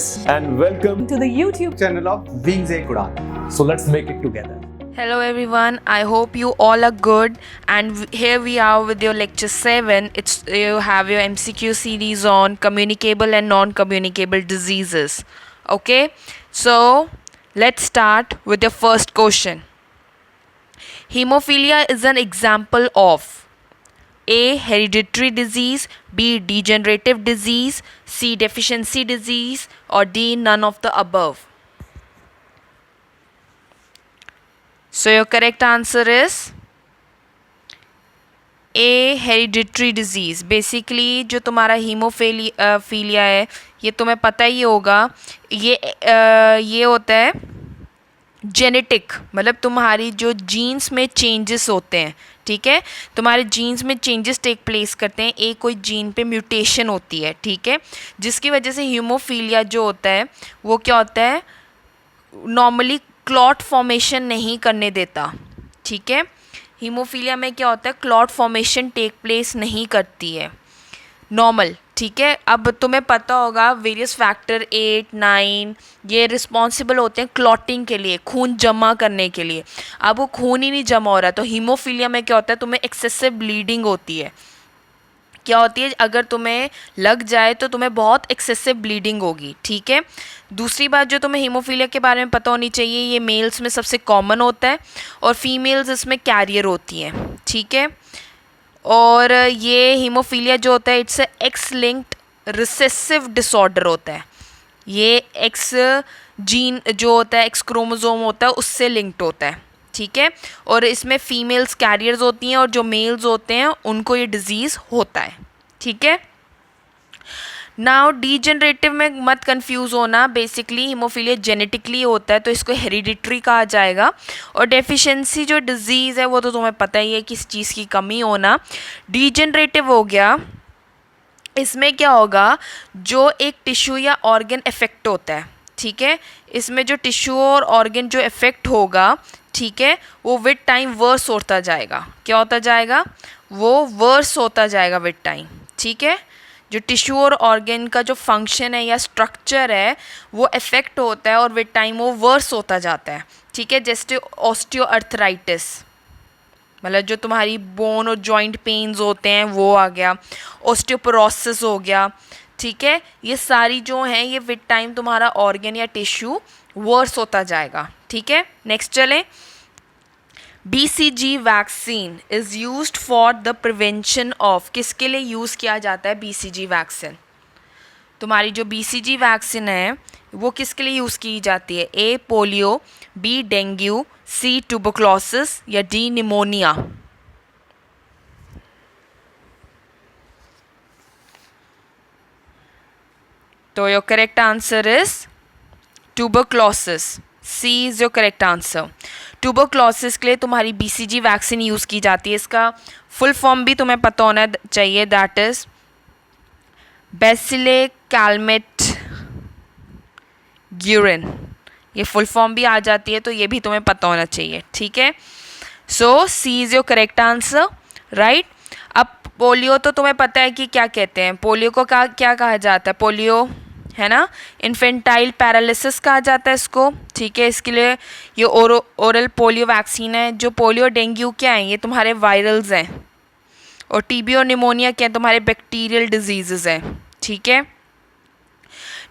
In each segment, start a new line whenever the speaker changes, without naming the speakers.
viewers, and welcome
to the YouTube
channel of Wings A Kudan. So let's make it together.
Hello everyone, I hope you all are good, and here we are with your lecture 7. You have your MCQ series on communicable and non-communicable diseases. Okay, so let's start with your first question. Hemophilia is an example of A. Hereditary disease, B. Degenerative disease, C. Deficiency disease, or D. None of the above. So your correct answer is A. Hereditary disease. Basically जो तुम्हारा haemophilia है, ये तुम्हें पता ही होगा, ये होता है जेनेटिक, मतलब तुम्हारी जो जीन्स में चेंजेस होते हैं, ठीक है, तुम्हारे जीन्स में चेंजेस टेक प्लेस करते हैं, एक कोई जीन पे म्यूटेशन होती है, ठीक है, जिसकी वजह से हीमोफीलिया जो होता है वो क्या होता है, नॉर्मली क्लॉट फॉर्मेशन नहीं करने देता, ठीक है, हीमोफीलिया में क्या होता है, क्लॉट फॉर्मेशन टेक प्लेस नहीं करती है नॉर्मल, ठीक है। अब तुम्हें पता होगा वेरियस फैक्टर 8, 9 ये रिस्पॉन्सिबल होते हैं क्लॉटिंग के लिए, खून जमा करने के लिए। अब वो खून ही नहीं जमा हो रहा, तो हीमोफीलिया में क्या होता है, तुम्हें एक्सेसिव ब्लीडिंग होती है। क्या होती है, अगर तुम्हें लग जाए तो तुम्हें बहुत एक्सेसिव ब्लीडिंग होगी, ठीक है। दूसरी बात जो तुम्हें हीमोफीलिया के बारे में पता होनी चाहिए, ये मेल्स में सबसे कॉमन होता है और फीमेल्स इसमें कैरियर होती हैं, ठीक है। और ये हीमोफीलिया जो होता है it's x linked recessive disorder होता है, ये एक्स जीन जो होता है, एक्स क्रोमोसोम होता है, उससे लिंक्ड होता है, ठीक है। और इसमें फीमेल्स कैरियर्स होती हैं और जो मेल्स होते हैं उनको ये डिजीज़ होता है, ठीक है। नाउ डीजनरेटिव में मत कंफ्यूज होना, बेसिकली हीमोफीलिया जेनेटिकली होता है तो इसको हेरिडिटरी कहा जाएगा। और डेफिशिएंसी जो डिजीज़ है वो तो तुम्हें पता ही है, किस चीज़ की कमी होना। डीजनरेटिव हो गया, इसमें क्या होगा, जो एक टिश्यू या ऑर्गन इफेक्ट होता है, ठीक है, इसमें जो टिश्यू और ऑर्गन जो इफेक्ट होगा, ठीक है, वो विद टाइम वर्स होता जाएगा। क्या होता जाएगा, वो वर्स होता जाएगा विद टाइम, ठीक है। जो टिश्यू और ऑर्गन का जो फंक्शन है या स्ट्रक्चर है वो इफेक्ट होता है और विद टाइम वो वर्स होता जाता है, ठीक है। जैसे ऑस्टियोआर्थराइटिस, मतलब जो तुम्हारी बोन और जॉइंट पेन्स होते हैं वो आ गया, ऑस्टियोपोरोसिस हो गया, ठीक है। ये सारी जो हैं ये विद टाइम तुम्हारा ऑर्गन या टिश्यू वर्स होता जाएगा, ठीक है। नेक्स्ट चलें। BCG vaccine is used for the prevention of, किसके लिए यूज़ किया जाता है BCG वैक्सीन, तुम्हारी जो BCG वैक्सीन है वो किसके लिए यूज़ की जाती है, A polio, B dengue, C tuberculosis या D निमोनिया। तो your correct answer is tuberculosis, C is your correct answer. Tuberculosis के लिए तुम्हारी BCG वैक्सीन यूज़ की जाती है, इसका फुल फॉर्म भी तुम्हें पता होना चाहिए, दैट इज़ बेसिले कैलमेट ग्यूरिन, ये फुल फॉर्म भी आ जाती है तो ये भी तुम्हें पता होना चाहिए, ठीक है। सो C is your correct answer, right. अब पोलियो तो तुम्हें पता है कि क्या कहते हैं, पोलियो को क्या कहा जाता है, पोलियो है ना, इन्फेंटाइल पैरालिसिस कहा जाता है इसको, ठीक है। इसके लिए ये ओरल पोलियो वैक्सीन है। जो पोलियो डेंगू क्या है, ये तुम्हारे वायरल्स हैं, और TB और निमोनिया क्या है, तुम्हारे बैक्टीरियल डिजीज़ हैं, ठीक है।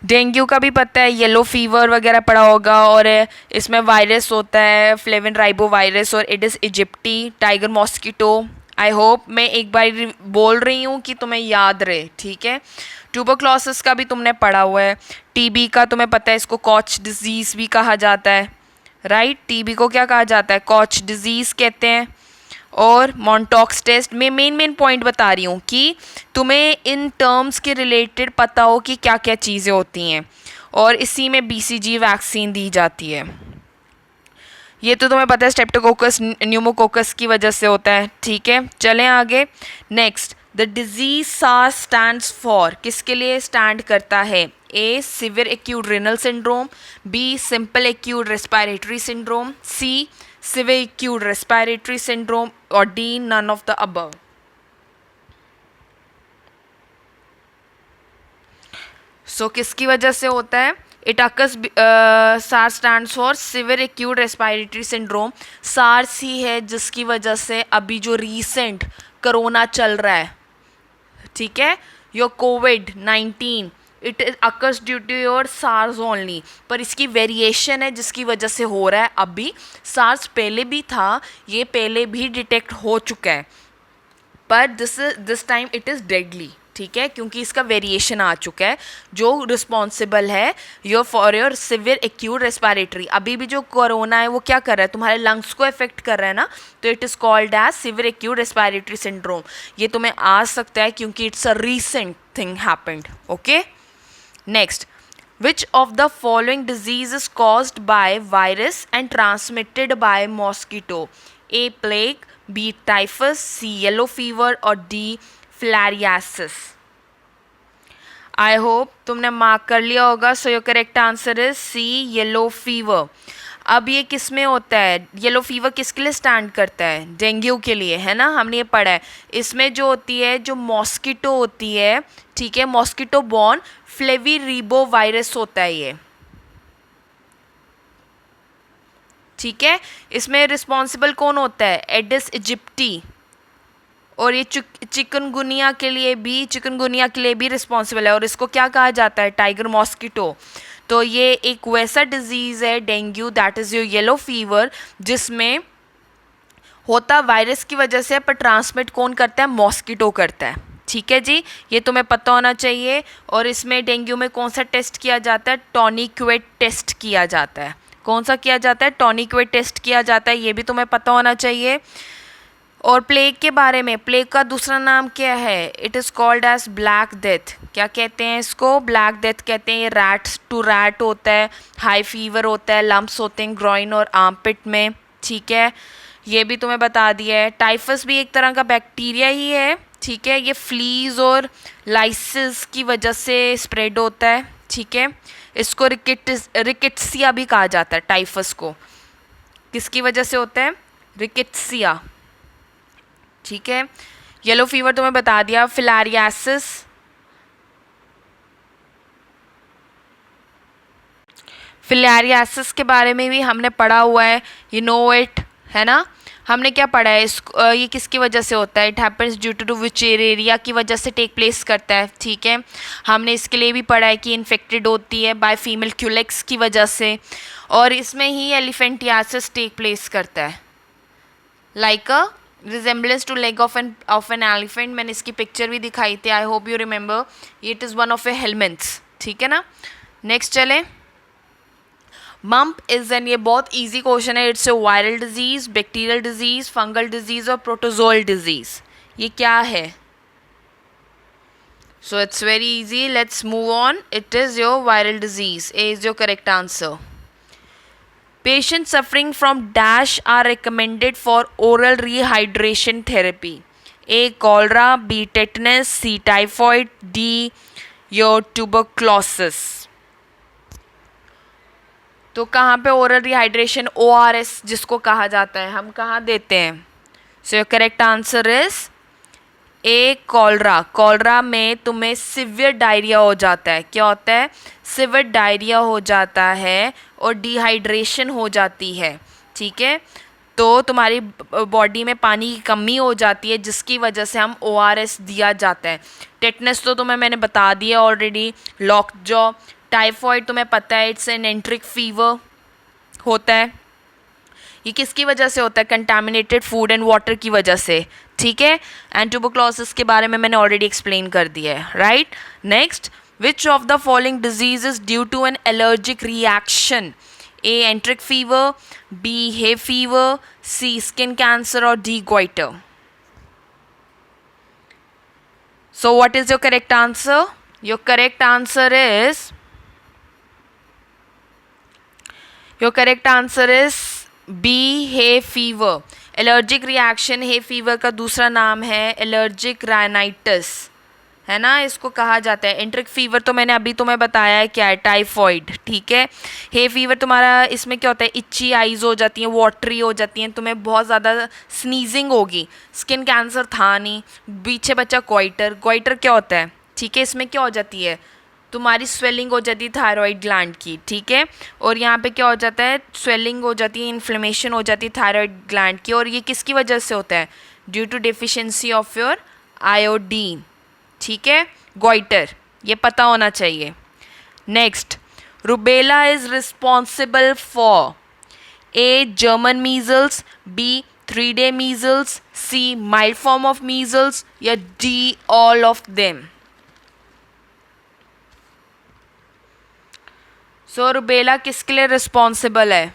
डेंगू का भी पता है, येलो फीवर वगैरह पड़ा होगा, और इसमें वायरस होता है फ्लेविन राइबो वायरस और Aedes इजिप्टी, tiger mosquito. I hope मैं एक बार बोल रही हूँ कि तुम्हें याद रहे, ठीक है। ट्यूबरक्लोसिस का भी तुमने पढ़ा हुआ है। TB का तुम्हें पता है, इसको कॉच डिजीज़ भी कहा जाता है, राइट। TB को क्या कहा जाता है, कॉच डिजीज़ कहते हैं। और मॉन्टॉक्स टेस्ट में मेन पॉइंट बता रही हूँ कि तुम्हें इन टर्म्स के रिलेटेड पता हो कि क्या क्या चीज़ें होती हैं, और इसी में BCG वैक्सीन दी जाती है। ये तो तुम्हें पता है स्ट्रेप्टोकोकस न्यूमोकोकस की वजह से होता है, ठीक है। चलें आगे। Next, the disease SARS stands for, किसके लिए स्टैंड करता है, A severe acute renal syndrome, B simple acute respiratory syndrome, C severe acute respiratory syndrome, और D none of the above. किसकी वजह से होता है? It occurs, SARS stands for severe acute respiratory syndrome. SARS ही है जिसकी वजह से अभी जो रीसेंट कोरोना चल रहा है, ठीक है, योर कोविड-19, it occurs due to your SARS only. पर इसकी वेरिएशन है जिसकी वजह से हो रहा है अभी। सार्स पहले भी था, ये पहले भी डिटेक्ट हो चुका है, पर this time it is deadly, ठीक है, क्योंकि इसका वेरिएशन आ चुका है जो रिस्पॉन्सिबल है your for your severe acute respiratory. अभी भी जो कोरोना है वो क्या कर रहा है? तुम्हारे लंग्स को इफेक्ट कर रहा है ना, तो it is called as severe acute respiratory syndrome. ये तुम्हें आ सकता है क्योंकि it's a recent thing happened. Okay, next, which of the following disease is caused by virus and transmitted by mosquito? A, plague, B, typhus, C, yellow fever और D, filariasis. I hope तुमने mark कर लिया होगा। So your correct answer is C, yellow fever. अब ये किस में होता है? येलो फीवर किसके लिए स्टैंड करता है? डेंगू के लिए, है ना, हमने ये पढ़ा है। इसमें जो होती है, जो मॉस्किटो होती है, ठीक है, मॉस्किटो बॉर्न फ्लेविरिबो वायरस होता है ये, ठीक है। इसमें रिस्पॉन्सिबल कौन होता है? एडिस इजिप्टी। और ये चिकनगुनिया के लिए भी रिस्पॉन्सिबल है। और इसको क्या कहा जाता है? Tiger mosquito. तो ये एक वैसा डिजीज़ है dengue, that is your yellow fever, जिसमें होता वायरस की वजह से, पर ट्रांसमिट कौन करता है? मॉस्किटो करता है, ठीक है जी, ये तुम्हें पता होना चाहिए। और इसमें डेंगू में कौन सा टेस्ट किया जाता है? टॉनिक्वेट टेस्ट किया जाता है। कौन सा किया जाता है? टॉनिक्वेट टेस्ट किया जाता है, ये भी तुम्हें पता होना चाहिए। और प्लेग के बारे में, प्लेग का दूसरा नाम क्या है? It is called as black death. क्या कहते हैं इसको? ब्लैक डेथ कहते हैं। ये रैट्स टू रैट होता है, हाई फीवर होता है, लम्प्स होते हैं ग्रॉइन और आर्मपिट में, ठीक है, ये भी तुम्हें बता दिया है। टाइफस भी एक तरह का बैक्टीरिया ही है, ठीक है, ये फ्लीज और लाइसिस की वजह से स्प्रेड होता है, ठीक है। इसको रिकेट्सिया भी कहा जाता है। टाइफस को किसकी वजह से होता है? रिकेट्सिया, ठीक है। येलो फीवर तुम्हें बता दिया। फिलारियासिस, फिलारियासिस के बारे में भी हमने पढ़ा हुआ है, यू नो इट, है ना। हमने क्या पढ़ा है इसको? ये किसकी वजह से होता है? इट हैपेंस ड्यू टू विचेरेरिया की वजह से टेक प्लेस करता है, ठीक है। हमने इसके लिए भी पढ़ा है कि इन्फेक्टेड होती है बाय फीमेल क्यूलेक्स की वजह से, और इसमें ही एलिफेंटियासिस टेक प्लेस करता है, like a resemblance to leg of an elephant. मैंने इसकी पिक्चर भी दिखाई थी, I hope you remember. It is one of a helmets, ठीक है ना। नेक्स्ट चले, मम्प इज एन, ये बहुत इजी क्वेश्चन है। It's a viral disease, bacterial disease, fungal disease और प्रोटोजोल डिजीज। ये क्या है? So it's very easy, let's move on. It is your viral disease. A is your correct answer. Patients suffering from dash are recommended for oral rehydration therapy. A, cholera, B, tetanus, C, typhoid, D, your tuberculosis. तो कहाँ पे oral rehydration, ORS जिसको कहा जाता है, हम कहाँ देते हैं? सो your correct answer is A, cholera. Cholera में तुम्हें सिवियर डायरिया हो जाता है। क्या होता है? सिवियर डायरिया हो जाता है और डिहाइड्रेशन हो जाती है, ठीक है। तो तुम्हारी बॉडी में पानी की कमी हो जाती है, जिसकी वजह से हम ORS दिया जाता है। टेटनस तो तुम्हें मैंने बता दिया ऑलरेडी, लॉक जॉ। टाइफॉइड तुम्हें पता है, इट्स एन एंट्रिक फीवर होता है। ये किसकी वजह से होता है? कंटामिनेटेड फूड एंड वाटर की वजह से, ठीक है। एंड ट्यूबरक्लोसिस के बारे में मैंने ऑलरेडी एक्सप्लेन कर दिया है, right. Next, which of the following disease is due to an allergic reaction? A, enteric fever, B, hay fever, C, skin cancer और D, goitre. So what is your correct answer? Your correct answer is, your correct answer is B, hay fever. Allergic reaction, hay fever का दूसरा नाम है allergic rhinitis, है ना, इसको कहा जाता है। एंट्रिक फीवर तो मैंने अभी तुम्हें बताया है क्या है, टाइफॉइड, ठीक है। हे फीवर तुम्हारा, इसमें क्या होता है? इच्ची आइज हो जाती हैं, वाटरी हो जाती हैं, तुम्हें बहुत ज़्यादा स्नीजिंग होगी। स्किन कैंसर था नहीं, पीछे बच्चा गोइटर। गोइटर क्या होता है? ठीक है, इसमें क्या हो जाती है? तुम्हारी स्वेलिंग हो जाती है थायराइड ग्लैंड की, ठीक है। और यहाँ पे क्या हो जाता है, स्वेलिंग हो जाती है, इन्फ्लेमेशन हो जाती है थायराइड ग्लैंड की, और ये किसकी वजह से होता है, due to deficiency of your iodine, ठीक है, गोइटर, ये पता होना चाहिए। Next, rubella is responsible for A German measles, B 3-day measles, C mild form of measles, या D all of them. So rubella किसके लिए रिस्पॉन्सिबल है,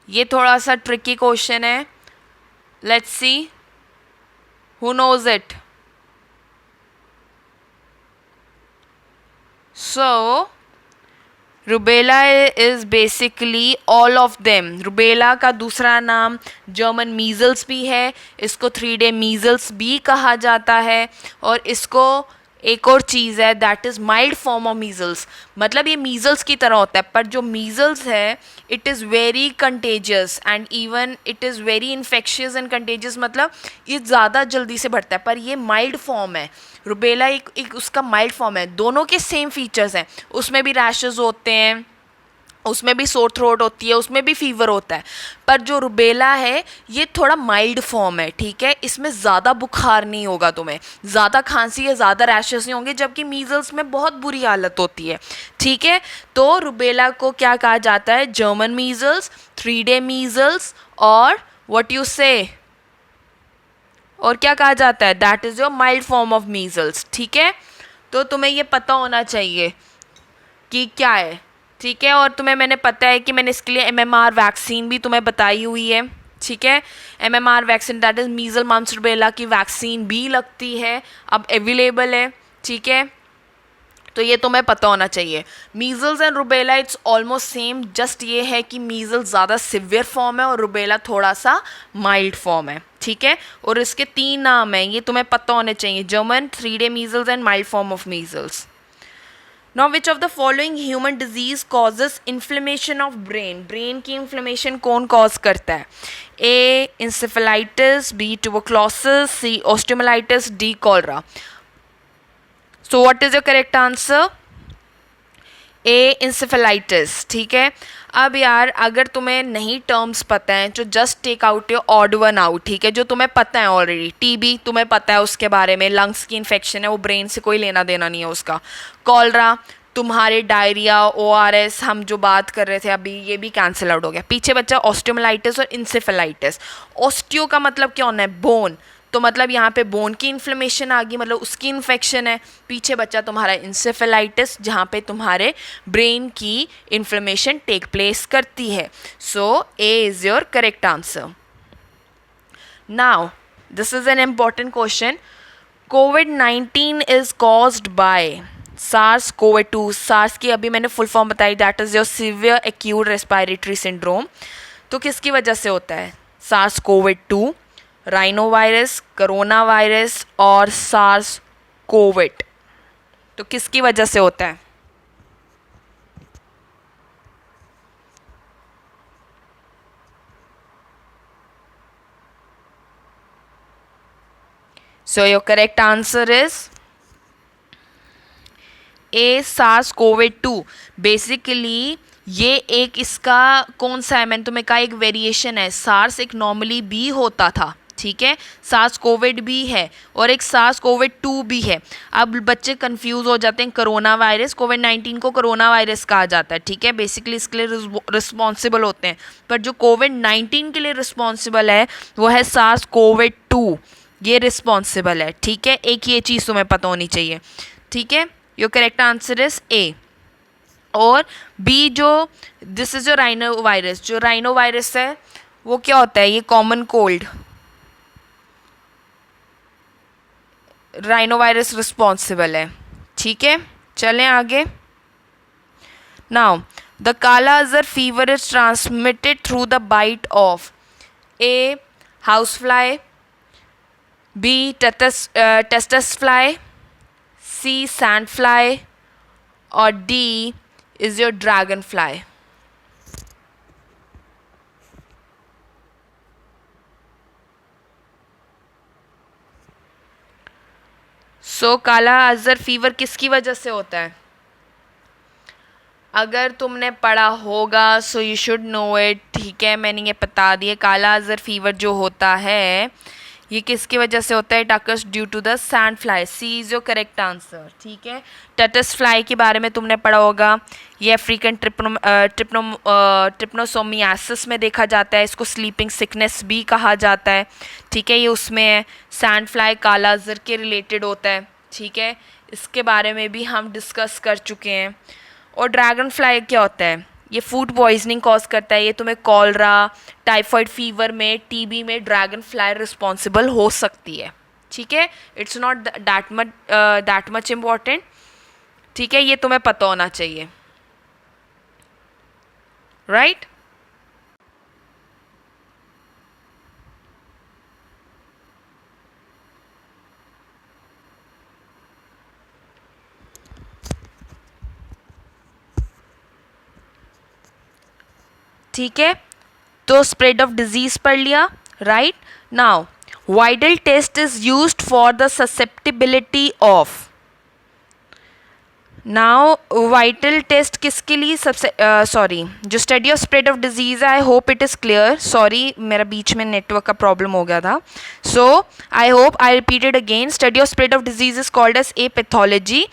ये थोड़ा सा ट्रिकी क्वेश्चन है। Let's see who knows it. So rubella is basically all of them. Rubella का दूसरा नाम जर्मन मीजल्स भी है, इसको 3-day मीजल्स भी कहा जाता है, और इसको एक और चीज़ है that is mild form of measles. मतलब ये मीजल्स की तरह होता है, पर जो मीजल्स है it is very contagious and even it is very infectious and contagious, मतलब ये ज़्यादा जल्दी से बढ़ता है, पर ये माइल्ड फॉर्म है। रुबेला एक उसका माइल्ड फॉर्म है, दोनों के सेम फीचर्स हैं, उसमें भी रैशेस होते हैं, उसमें भी सोर थ्रोट होती है, उसमें भी फीवर होता है, पर जो रुबेला है ये थोड़ा माइल्ड फॉर्म है, ठीक है। इसमें ज़्यादा बुखार नहीं होगा, तुम्हें ज़्यादा खांसी या ज़्यादा रैशेस नहीं होंगे, जबकि मीजल्स में बहुत बुरी हालत होती है, ठीक है। तो रुबेला को क्या कहा जाता है, जर्मन मीजल्स, 3-day मीजल्स, और व्हाट यू से, और क्या कहा जाता है, that is your mild form of measles, ठीक है। तो तुम्हें ये पता होना चाहिए कि क्या है, ठीक है। और तुम्हें मैंने पता है कि मैंने इसके लिए MMR वैक्सीन भी तुम्हें बताई हुई है, ठीक है। MMR vaccine that is measle mumps rubella की वैक्सीन भी लगती है, अब अवेलेबल है, ठीक है। तो ये तुम्हें पता होना चाहिए। Measles and rubella it's almost same, just ये है कि मीजल्स ज़्यादा सिवियर फॉर्म है और रुबेला थोड़ा सा माइल्ड फॉर्म है, ठीक है। और इसके 3 नाम हैं, ये तुम्हें पता होने चाहिए, German, 3-day measles and mild form of measles. Now which of the following human disease causes inflammation of brain? Brain की inflammation कौन cause करता है? A. Encephalitis, B. Tuberculosis, C. Osteomyelitis, D. Cholera. So what is your correct answer? A. Encephalitis, ठीक है। अब यार अगर तुम्हें नहीं टर्म्स पता हैं तो just take out your odd one out, ठीक है, जो तुम्हें पता है ऑलरेडी। टीबी तुम्हें पता है उसके बारे में, लंग्स की इन्फेक्शन है, वो ब्रेन से कोई लेना देना नहीं है उसका। कॉलरा तुम्हारे डायरिया, ORS हम जो बात कर रहे थे अभी, ये भी कैंसिल आउट हो गया। पीछे बच्चा ऑस्टियोमाइलाइटिस और इंसेफेलाइटिस। ऑस्टियो का मतलब क्या होना है, बोन, तो मतलब यहाँ पे बोन की इन्फ्लेमेशन आ गई, मतलब उसकी इन्फेक्शन है। पीछे बच्चा तुम्हारा इंसेफेलाइटिस, जहाँ पे तुम्हारे ब्रेन की इन्फ्लेमेशन टेक प्लेस करती है। So A is your correct answer. Now this is an important question. COVID-19 is caused by SARS-CoV-2। SARS की अभी मैंने फुल फॉर्म बताई, that is your severe acute respiratory syndrome. तो किसकी वजह से होता है, SARS-CoV-2, rhino virus, corona virus और सार्स कोविड, तो किसकी वजह से होता है? So your correct answer is A, SARS-CoV-2। Basically ये एक इसका कौन सा है, मैंने तुम्हें कहा एक वेरिएशन है। सार्स एक नॉर्मली भी होता था, ठीक है, SARS-CoV भी है और एक SARS-CoV-2 भी है। अब बच्चे कंफ्यूज हो जाते हैं, कोरोना वायरस, COVID-19 को कोरोना वायरस कहा जाता है, ठीक है, बेसिकली इसके लिए रिस्पॉन्सिबल होते हैं, पर जो COVID-19 के लिए रिस्पॉन्सिबल है वो है SARS-CoV-2, ये रिस्पॉन्सिबल है, ठीक है। एक ये चीज़ तुम्हें पता होनी चाहिए, ठीक है। Your correct answer is A. और बी, जो दिस इज जो राइनो वायरस, जो राइनो वायरस है वो क्या होता है, ये common cold, rhino virus responsible है, ठीक है। चलें आगे। Now the kala azar fever is transmitted through the bite of A, house fly, B, tsetse fly, C, sand fly, और D is your dragonfly. So kala azar fever किसकी वजह से होता है? अगर तुमने पढ़ा होगा सो यू शुड नो इट, ठीक है, मैंने ये बता दिया। काला अज़हर फीवर जो होता है ये किसकी वजह से होता है? It occurs due to the sand fly. C is your correct answer, ठीक है। टटस फ्लाई के बारे में तुमने पढ़ा होगा, ये अफ्रीकन ट्रिप्नोसोमियासिस में देखा जाता है, इसको स्लीपिंग सिकनेस भी कहा जाता है, ठीक है। ये उसमें है, सैंड फ्लाई काला अज़हर के रिलेटेड होता है, ठीक है। इसके बारे में भी हम डिस्कस कर चुके हैं। और ड्रैगन फ्लाई क्या होता है? ये फूड पॉइजनिंग कॉज करता है, ये तुम्हें कॉलरा, टाइफाइड फीवर में, टीबी में ड्रैगन फ्लाई रिस्पॉन्सिबल हो सकती है, ठीक है। It's not that much important, ठीक है, ये तुम्हें पता होना चाहिए, राइट। ठीक है, तो स्प्रेड ऑफ डिजीज पढ़ लिया, right. Now Widal test is used for the susceptibility of. Now Widal test किसके लिए सबसे सॉरी, जो study of spread of disease, I hope it is clear. Sorry, मेरा बीच में नेटवर्क का प्रॉब्लम हो गया था। So I hope I repeated again, study of spread of disease is called as A pathology.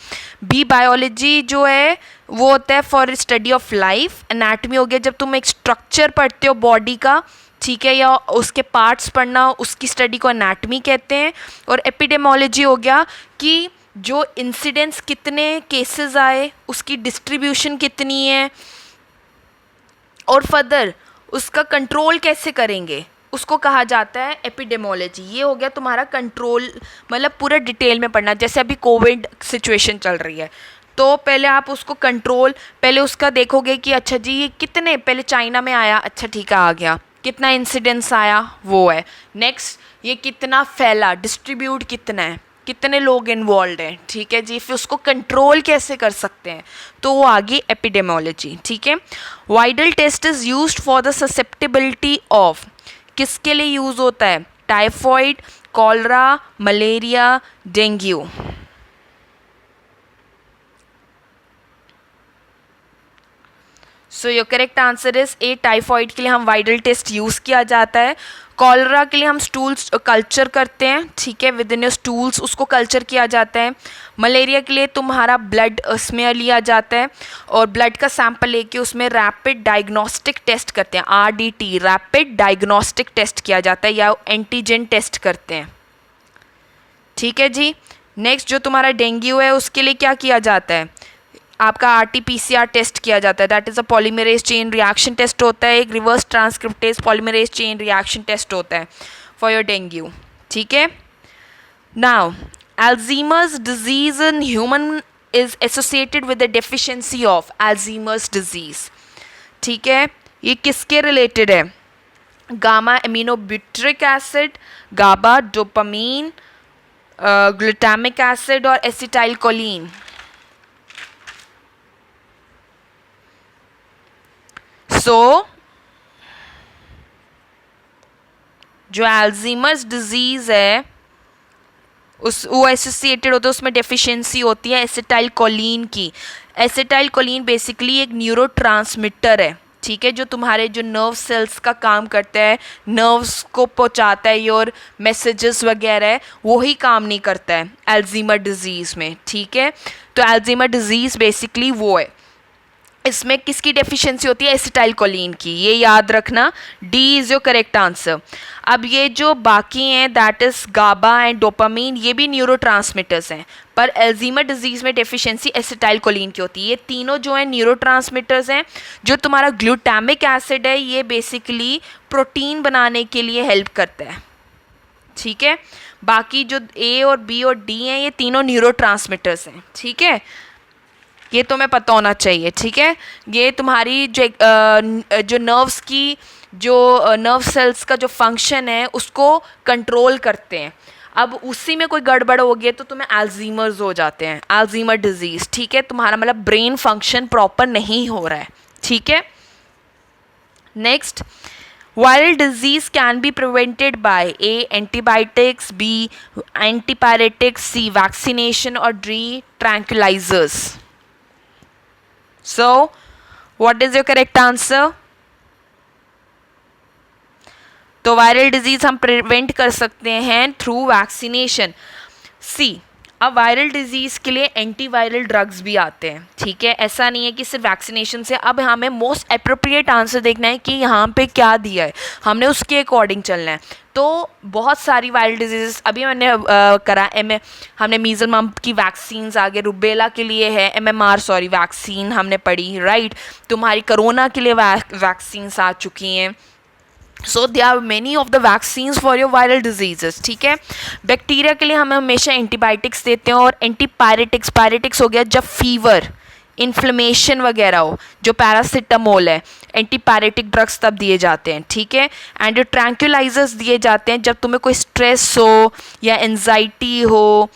B biology जो है वो होता है for study of life. Anatomy हो गया जब तुम एक स्ट्रक्चर पढ़ते हो बॉडी का, ठीक है, या उसके पार्ट्स पढ़ना, उसकी स्टडी को एनाटमी कहते हैं। और एपिडेमोलॉजी हो गया कि जो इंसिडेंट्स, कितने केसेस आए, उसकी डिस्ट्रीब्यूशन कितनी है, और फर्दर उसका कंट्रोल कैसे करेंगे, उसको कहा जाता है एपिडेमोलॉजी। ये हो गया तुम्हारा कंट्रोल, मतलब पूरा डिटेल में पढ़ना। जैसे अभी कोविड सिचुएशन चल रही है, तो पहले आप उसको कंट्रोल, पहले उसका देखोगे कि अच्छा जी ये कितने, पहले चाइना में आया, अच्छा ठीक है आ गया, कितना इंसिडेंस आया वो है। नेक्स्ट ये कितना फैला, डिस्ट्रीब्यूट कितना है, कितने लोग इन्वॉल्व हैं, ठीक है जी। फिर उसको कंट्रोल कैसे कर सकते हैं, तो वो आगे एपिडेमोलॉजी, ठीक है। Widal test is used for the susceptibility of, किसके लिए यूज़ होता है? Typhoid, cholera, malaria, dengue. So your correct answer is A, typhoid के लिए हम वाइडल टेस्ट यूज़ किया जाता है। कॉलरा के लिए हम स्टूल्स कल्चर करते हैं, ठीक है, विद इन योर स्टूल्स उसको कल्चर किया जाता है। मलेरिया के लिए तुम्हारा ब्लड स्मेयर लिया जाता है, और ब्लड का सैंपल लेके उसमें रैपिड डायग्नोस्टिक टेस्ट करते हैं, RDT, रैपिड डायग्नोस्टिक टेस्ट किया जाता है, या एंटीजन टेस्ट करते हैं, ठीक है जी। नेक्स्ट जो तुम्हारा डेंगू है उसके लिए क्या किया जाता है? आपका RT-PCR टेस्ट किया जाता है, that is a polymerase chain reaction test होता है, एक reverse transcriptase polymerase chain reaction test होता है फॉर योर डेंगू, ठीक है। Now Alzheimer's disease in human is associated with the deficiency of Alzheimer's disease, ठीक है। ये किसके रिलेटेड है? Gamma aminobutyric acid, GABA, dopamine, glutamic acid और एसिटाइल कोलिन। सो जो अल्जीमर्स डिजीज़ है उस वो एसोसिएटेड होता है, उसमें डेफिशिएंसी होती है एसिटाइल कोलिन की। एसिटाइल कोलिन बेसिकली एक न्यूरोट्रांसमीटर है, ठीक है, जो तुम्हारे जो नर्व सेल्स का काम करता है, नर्व्स को पहुंचाता है, योर मैसेजेस वगैरह, वही काम नहीं करता है अल्जीमर डिजीज़ में, ठीक है। तो अल्जीमर डिजीज़ बेसिकली वो है, इसमें किसकी डेफिशिएंसी होती है? एसिटाइल कोलिन की, ये याद रखना। D is your correct answer. अब ये जो बाकी हैं that is GABA and dopamine, ये भी न्यूरोट्रांसमीटर्स हैं, पर अल्जीमर डिजीज़ में डेफिशिएंसी एसिटाइल कोलिन की होती है। ये तीनों जो हैं न्यूरोट्रांसमीटर्स हैं। जो तुम्हारा ग्लूटामिक एसिड है ये बेसिकली प्रोटीन बनाने के लिए हेल्प करता है, ठीक है। बाकी जो ए और बी और डी हैं ये तीनों न्यूरोट्रांसमीटर्स हैं, ठीक है, ये तुम्हें पता होना चाहिए, ठीक है। ये तुम्हारी जो नर्व्स की जो नर्व सेल्स का जो फंक्शन है उसको कंट्रोल करते हैं। अब उसी में कोई गड़बड़ हो गई तो तुम्हें अल्जीमर्स हो जाते हैं, अल्जीमर डिजीज़, ठीक है। तुम्हारा मतलब ब्रेन फंक्शन प्रॉपर नहीं हो रहा है, ठीक है। Next Viral disease can be prevented by A. Antibiotics, B. Antipyretics, C. Vaccination, or D. Tranquilizers. So, what is your correct answer? तो वायरल डिजीज हम प्रिवेंट कर सकते हैं थ्रू वैक्सीनेशन. सी, अब वायरल डिजीज़ के लिए एंटीवायरल ड्रग्स भी आते हैं. ठीक है, ऐसा नहीं है कि सिर्फ वैक्सीनेशन से. अब हमें मोस्ट अप्रोप्रिएट आंसर देखना है कि यहाँ पे क्या दिया है, हमने उसके अकॉर्डिंग चलना है. तो बहुत सारी वायरल डिजीज़ अभी मैंने करा हमने मीजल मम्प की वैक्सीन्स, आगे रुबेला के लिए है MMR वैक्सीन हमने पढ़ी, राइट. तुम्हारी कोरोना के लिए वैक्सीन्स आ चुकी हैं. So they are many of the vaccines for your viral diseases. ठीक है, बैक्टीरिया के लिए हमें हमेशा एंटीबायोटिक्स देते हैं, और पायरेटिक्स हो गया जब फीवर, इन्फ्लेमेशन वगैरह हो, जो पैरासिटामोल है, एंटीपायरेटिक ड्रग्स तब दिए जाते हैं. ठीक है, एंड ट्रैंक्विलाइजर्स दिए जाते हैं जब तुम्हें कोई स्ट्रेस हो या एंजाइटी हो,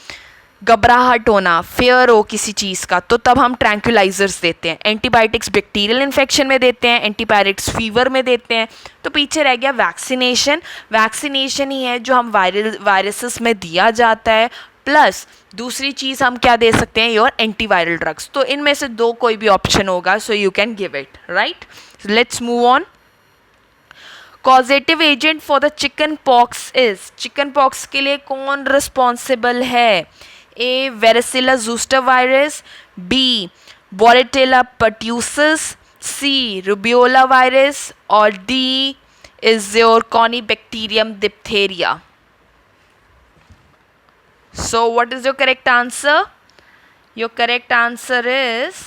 घबराहट होना, फेयर हो किसी चीज़ का, तो तब हम ट्रैंक्विलाइजर्स देते हैं. एंटीबायोटिक्स बैक्टीरियल इन्फेक्शन में देते हैं, एंटीपायरेटिक्स फीवर में देते हैं. तो पीछे रह गया वैक्सीनेशन. वैक्सीनेशन ही है जो हम वायरसेस में दिया जाता है, प्लस दूसरी चीज़ हम क्या दे सकते हैं, योर एंटीवायरल ड्रग्स. तो इनमें से दो कोई भी ऑप्शन होगा, सो you can give it, right. Let's move on. Causative agent for the chicken pox is, chicken pox के लिए कौन रिस्पॉन्सिबल है? A. Varicella zoster virus, B. Bordetella pertussis, C. Rubeola virus, or D. is your Corynebacterium diphtheria. So what is your correct answer? Your correct answer is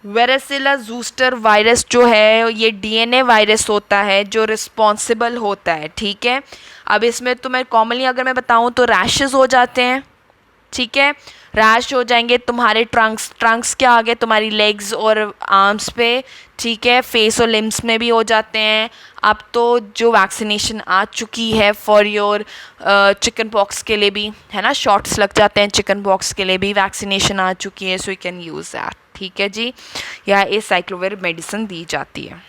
varicella zoster virus जो है ये DNA virus होता है जो responsible होता है. ठीक है, अब इसमें तुम्हें कॉमनली अगर मैं बताऊँ तो रैशेस हो जाते हैं. ठीक है, रैश हो जाएंगे तुम्हारे ट्रंक्स क्या आ गए, तुम्हारी लेग्स और आर्म्स पे. ठीक है, फेस और लिम्स में भी हो जाते हैं. अब तो जो वैक्सीनेशन आ चुकी है फॉर योर चिकन पॉक्स के लिए भी है ना, शॉट्स लग जाते हैं चिकन पॉक्स के लिए भी वैक्सीनेशन आ चुकी है, so you can use that. ठीक है जी, या एसाइक्लोविर मेडिसिन दी जाती है.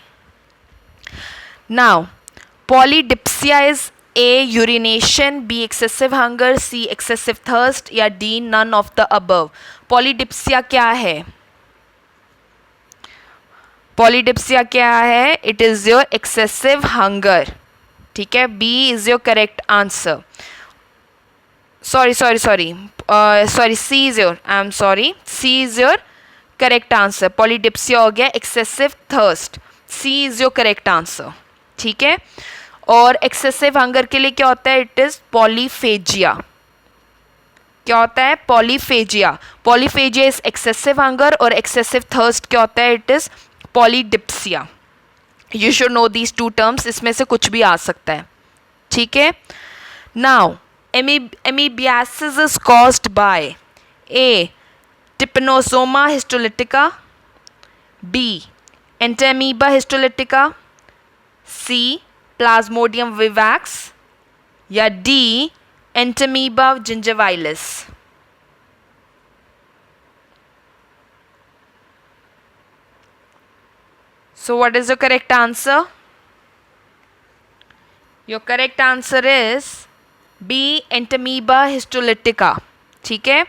Now polydipsia is A. Urination, B. Excessive hunger, C. Excessive thirst, या D. None of the above. Polydipsia क्या है? पॉलीडिप्सिया क्या है? It is your excessive hunger. ठीक है, B is your correct answer. Sorry C is your, I am sorry, C is your correct answer. Polydipsia हो गया excessive thirst, C is your correct answer. ठीक है, और excessive hunger के लिए क्या होता है? It is polyphagia. क्या होता है? Polyphagia. Polyphagia is excessive hunger, और एक्सेसिव थर्स्ट क्या होता है? It is polydipsia. You should know these two terms, इसमें से कुछ भी आ सकता है. ठीक है, now amoebiasis is caused by A. Trypanosoma histolytica, B. Entamoeba histolytica, C. Plasmodium vivax, या D. Entamoeba gingivalis. So what is the correct answer? Your correct answer is B. Entamoeba histolytica. ठीक है,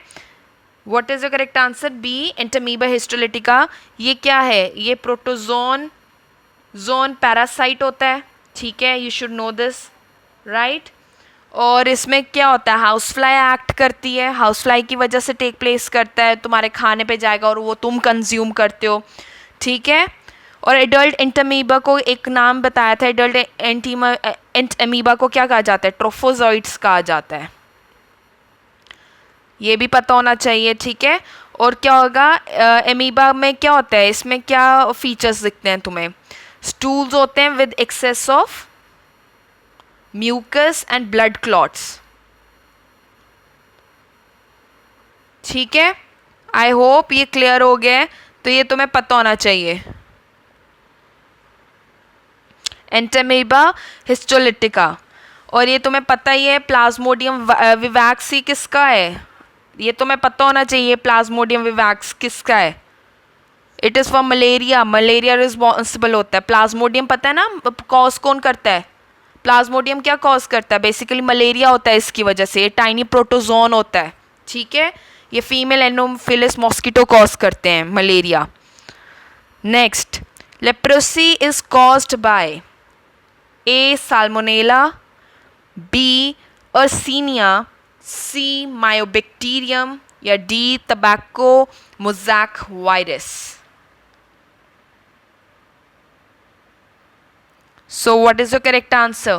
what is the correct answer? B. Entamoeba histolytica. ये क्या है? ये protozoan parasite होता है. ठीक है, you should no this, right. और इसमें क्या होता है? हाउस फ्लाई एक्ट करती है, हाउस फ्लाई की वजह से टेक प्लेस करता है, तुम्हारे खाने पे जाएगा और वो तुम कंज्यूम करते हो. ठीक है, और एडल्ट एंटेमीबा को एक नाम बताया था, एडल्ट एमीबा को क्या कहा जाता है? ट्रोफोजॉइड्स कहा जाता है. ये भी पता होना चाहिए. ठीक है, और क्या होगा एमीबा में? क्या होता है इसमें? क्या फीचर्स दिखते हैं तुम्हें? स्टूल्स होते हैं with excess of mucus and blood clots. ठीक है, आई होप ये क्लियर हो गया है. तो ये तुम्हें पता होना चाहिए. एंटेमीबा हिस्टोलिटिका, और ये तुम्हें पता ही है प्लाज्मोडियम विवैक्स किसका है? ये तुम्हें पता होना चाहिए प्लाज्मोडियम विवैक्स किसका है. It is for malaria, malaria responsible होता है। प्लाज्मोडियम पता है ना कॉज कौन करता है? प्लाज्मोडियम क्या कॉज करता है? बेसिकली मलेरिया होता है इसकी वजह से, ये टाइनी प्रोटोजोन होता है, ठीक है। ये फीमेल एनोफिलिस मॉस्किटो कॉज करते हैं malaria. Next, leprosy is caused by A salmonella, B yersinia, C mycobacterium या D tobacco mosaic virus. So what is your correct answer?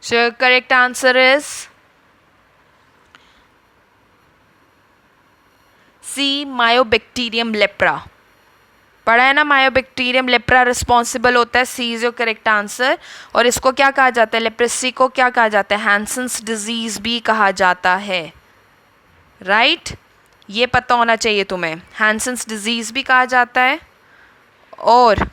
So your correct answer is C, Mycobacterium lepra. पढ़ा है ना, Mycobacterium lepra responsible होता है। सी is your correct answer. और इसको क्या कहा जाता है? लेप्रेसी को क्या कहा जाता है? हैंसन्स डिजीज भी कहा जाता है, राइट ये पता होना चाहिए तुम्हें। हैंसन्स डिजीज भी कहा जाता है। और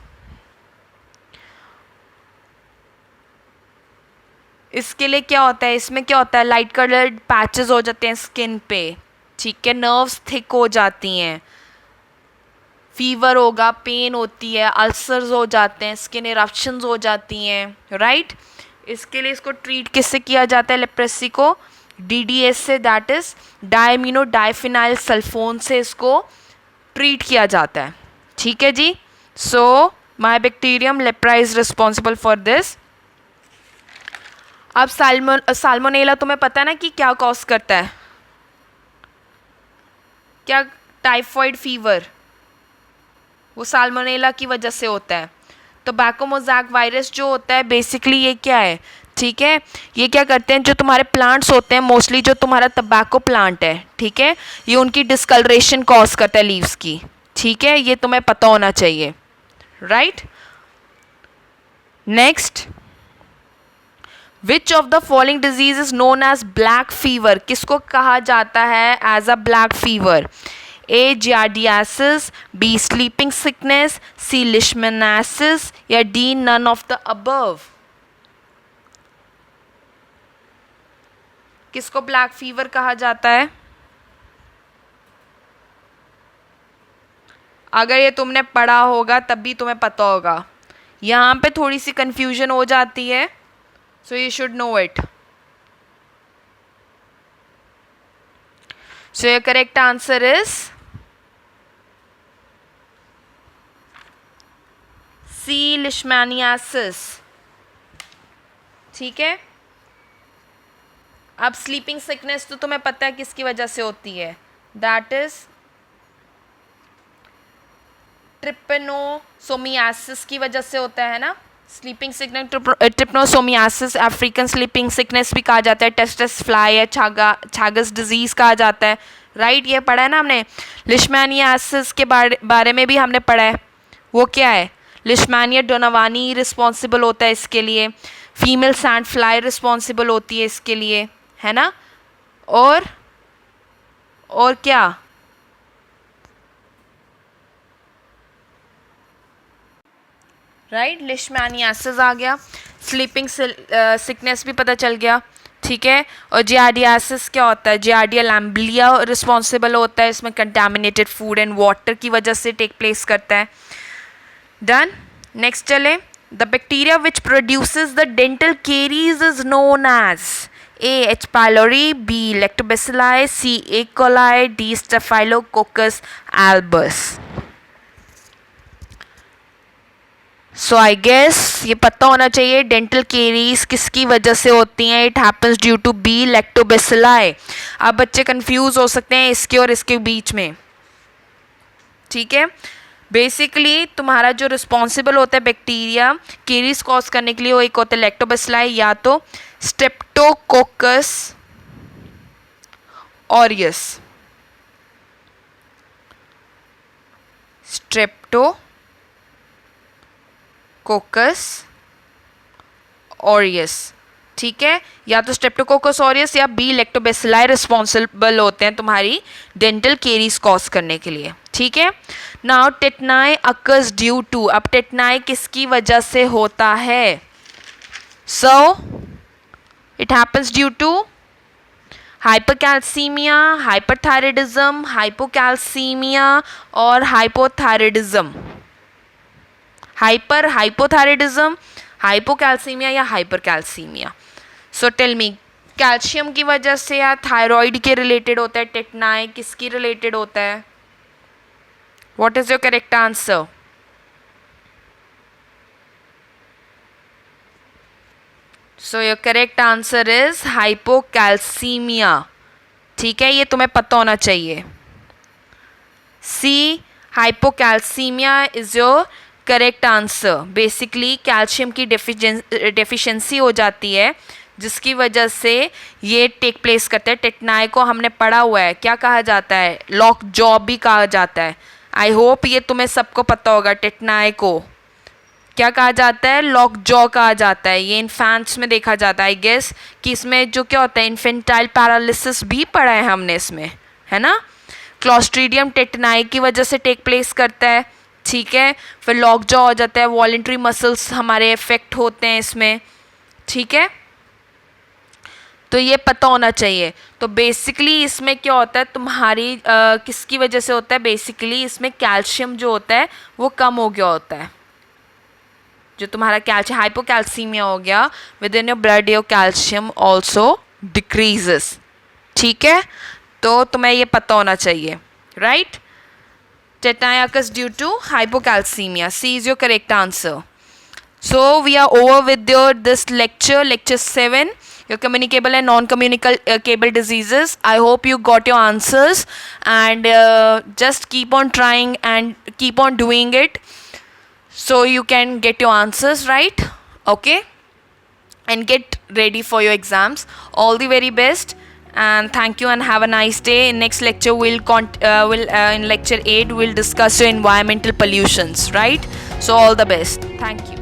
इसके लिए क्या होता है? इसमें क्या होता है? लाइट कलर्ड पैचेस हो जाते हैं स्किन पे, ठीक है। नर्व्स थिक हो जाती हैं, फीवर होगा, पेन होती है, अल्सर्स हो जाते हैं, स्किन इरप्शंस हो जाती हैं, राइट। इसके लिए इसको ट्रीट किससे किया जाता है? लेप्रेसी को DDS से, that is diamino diphenyl sulphone से इसको ट्रीट किया जाता है, ठीक है जी। So mycobacterium leprae is responsible for this. अब साल्मोनेला तुम्हें पता है ना कि क्या कॉज करता है? क्या? टाइफॉइड फीवर, वो साल्मोनेला की वजह से होता है। टोबैको मोज़ैक वायरस जो होता है बेसिकली ये क्या है, ठीक है, ये क्या करते हैं, जो तुम्हारे प्लांट्स होते हैं, मोस्टली जो तुम्हारा टोबैको प्लांट है, ठीक है, ये उनकी डिस्कलरेशन कॉज करता है लीव्स की, ठीक है, ये तुम्हें पता होना चाहिए, right. Next, which of the following disease is known as black fever? किसको कहा जाता है as a black fever? A giardiasis, B sleeping sickness, C leishmaniasis या D none of the above. किसको ब्लैक फीवर कहा जाता है? अगर ये तुमने पढ़ा होगा तब भी तुम्हें पता होगा। यहाँ पे थोड़ी सी कंफ्यूजन हो जाती है, so you should know it. So your correct answer is C leishmaniasis, ठीक है। अब स्लीपिंग सिकनेस तो तुम्हें पता है किसकी वजह से होती है, दैट इज ट्रिपेनोसोमियासिस की वजह से होता है ना। Sleeping sickness trypanosomiasis, African sleeping sickness भी कहा जाता है, टेस्टस फ्लाई या छागस डिजीज़ कहा जाता है, राइट ये पढ़ा है ना हमने। लिशमैनियासिस के बारे में भी हमने पढ़ा है, वो क्या है? लिशमैनिया डोनावानी रिस्पॉन्सिबल होता है इसके लिए, फीमेल सैंड फ्लाई रिस्पॉन्सिबल होती है इसके लिए, है ना। और क्या? राइट लिशमैनियासिस आ गया, स्लीपिंग सिकनेस भी पता चल गया, ठीक है। और जियार्डियासिस क्या होता है? जियार्डिया लैम्ब्लिया रिस्पॉन्सिबल होता है, इसमें कंटामिनेटेड फूड एंड वाटर की वजह से टेक प्लेस करता है। डन। नेक्स्ट चले, the bacteria which produces the dental caries is known as A H pylori, B lactobacilli, C E coli, D staphylococcus albus. So I guess ये पता होना चाहिए डेंटल केरीज किसकी वजह से होती हैं। It happens due to B lactobacilli. अब बच्चे कंफ्यूज हो सकते हैं इसके और इसके बीच में, ठीक है। बेसिकली तुम्हारा जो रिस्पॉन्सिबल होता है बैक्टीरिया केरीज कॉज करने के लिए, वो एक होता है लैक्टोबैसिलाई या तो स्ट्रेप्टोकोकस ऑरियस, स्ट्रेप्टोकोकस ऑरियस, ठीक है, या तो स्ट्रेप्टोकोकस ऑरियस या बी लैक्टोबैसिलाई रिस्पॉन्सिबल होते हैं तुम्हारी डेंटल केरीज कॉज करने के लिए, ठीक है। Now tetany occurs due to, अब टेटनाई किसकी वजह से होता है? So it happens due to hypercalcaemia, hyperthyroidism, hypocalcaemia और हाइपोथायराइडिज्म. हाइपोथायराइडिज्म, हाइपोकैल्सीमिया या hypercalcaemia. So tell me, calcium की वजह से या थायराइड के रिलेटेड होता है टेटनाई, किसकी रिलेटेड होता है? What is your correct answer? So your correct answer is hypocalcaemia. ठीक है, ये तुम्हें पता होना चाहिए. C, hypocalcaemia is your correct answer. Basically calcium की डेफिशिएंसी हो जाती है जिसकी वजह से ये टेक प्लेस करता है. टेटनाई को हमने पढ़ा हुआ है, क्या कहा जाता है? लॉक जॉ भी कहा जाता है. आई होप ये तुम्हें सबको पता होगा. टेटनाई को क्या कहा जाता है? लॉक जॉ कहा जाता है. ये इन्फेंट्स में देखा जाता है. आई गेस कि इसमें जो क्या होता है, इन्फेंटाइल पैरालिसिस भी पढ़ा है हमने इसमें, है ना. क्लॉस्ट्रीडियम टेटनाई की वजह से टेक प्लेस करता है. ठीक है, फिर लॉक जॉ हो जाता है. वॉलेंट्री मसल्स हमारे इफेक्ट होते हैं इसमें. ठीक है, तो ये पता होना चाहिए. तो बेसिकली इसमें क्या होता है तुम्हारी किसकी वजह से होता है? बेसिकली इसमें कैल्शियम जो होता है वो कम हो गया होता है. जो तुम्हारा कैल्शियम, हाइपोकैल्सीमिया हो गया, with in your blood your calcium also decreases. ठीक है, तो तुम्हें ये पता होना चाहिए. Right, टेटनाई occurs due to hypocalcemia. C is your correct answer. So we are over with this lecture 7, your communicable and non-communicable diseases. I hope you got your answers, and just keep on trying and keep on doing it so you can get your answers right. Okay, and get ready for your exams. All the very best, and thank you and have a nice day. In next lecture in lecture 8 we'll discuss your environmental pollutions, right? So all the best. Thank you.